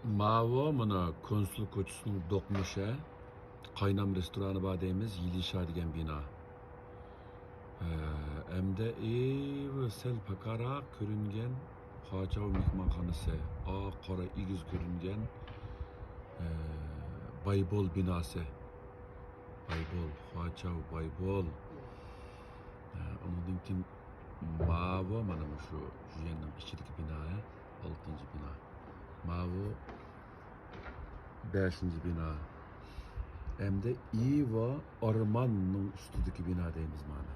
Mavo mana Konsul koçusunun dokmuşa Qaynam restoranı var deymiz, Yilişa degan bino. Hamda sel pakara ko'ringan Xo'jav mehmonxonasi, qora egiz ko'ringan Baybol binosi. Baybol, Xo'jav Baybol. Ondan keyin Mavo mana shu juyanning ichidagi bino, 6-bino. Mavo 5-bino. Hem de İva Arman'ın üstündeki bina deyimiz mana.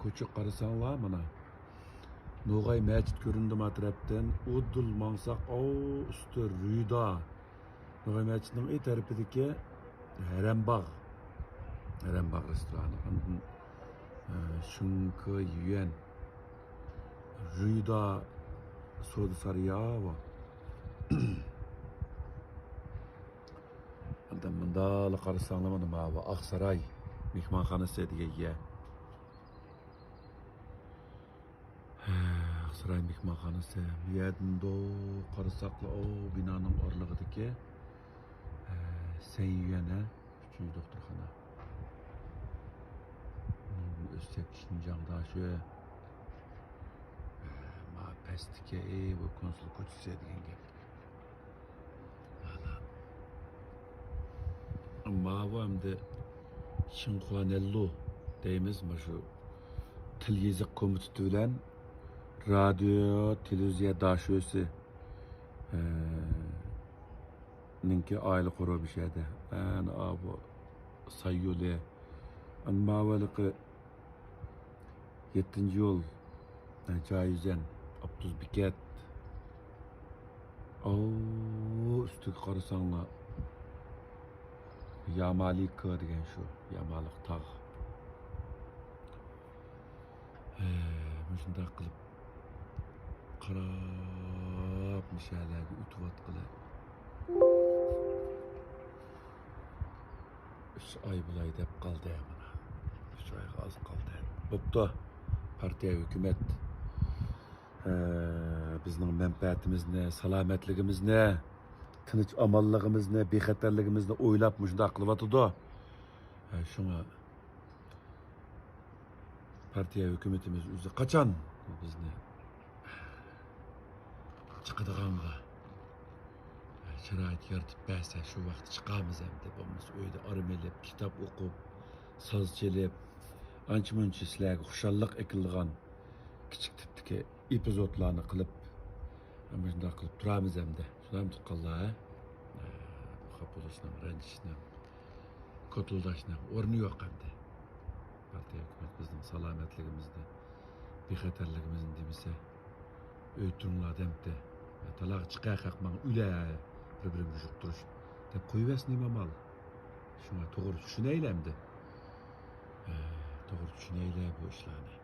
Koçuk qarasanglar mana. Noğay mecit göründü matrapten. Udul mansak üstü Rüda. Noğay mecitinin tarafındaki Herembağ. Herembağ restoranı. Şunka yüyen. Rüda sodu sarıya var. Mındalı qarasanglar mana Aksaray mehmonxonasi degan. Aksaray mehmonxonasi. Bu yerdan qarasaqlar binoning orlig'idagi Seyyana 3-chi doktorxona. O'zbek Şinjan'da shu ma pastga bu konsul ko'chasi degan gap. Mavo hamda Xinhuanello deymiz, shu til yeziq komiteti bilan radyo, televiziya dashosi ninki aile qurib ishadi. Bu Sayyuli Mavoliqi 7-yo'l Joyizan Abduz Bikat. Üstüge qarasanglar Yamalika degan shu, Yamaliq tog'. Shunday qilib qarab mishalarga o'tib 3 oy bulay deb qoldi mana. 3 oyga oz qoldi. Bo'pti. Partiya, hukumat bizning manfaatimizni, salomatligimizni, tinch omonligimizni, bexatarligimizni o'ylab shunday qilyotdi. Shunga partiya, hukumatimiz o'zi qachon bizni chiqadiganga sharoit yaratib bersa, shu vaqt chiqamiz ham deb biz uyda armelab, kitob o'qib, soz chelib, ancha-muncha sizlarga xushalliq ekilgan kichik tipdagi epizodlarni qilib, shunday qilib turamiz hamda. Shunday tuqqanlar, xafa bo'lishning, ranjishning, ko'tildashning o'rni yo'q hamda. Partiya, hukumat bizning salomatligimizni, bexatarligimizni demasa, o'yturinglar demdi. Talaq chiqay haqman ular bir-birini yuqtirish deb qo'yibas nima mal. Shunga to'g'ri tushunaylamdi. To'g'ri tushunaylar bu ishlarni.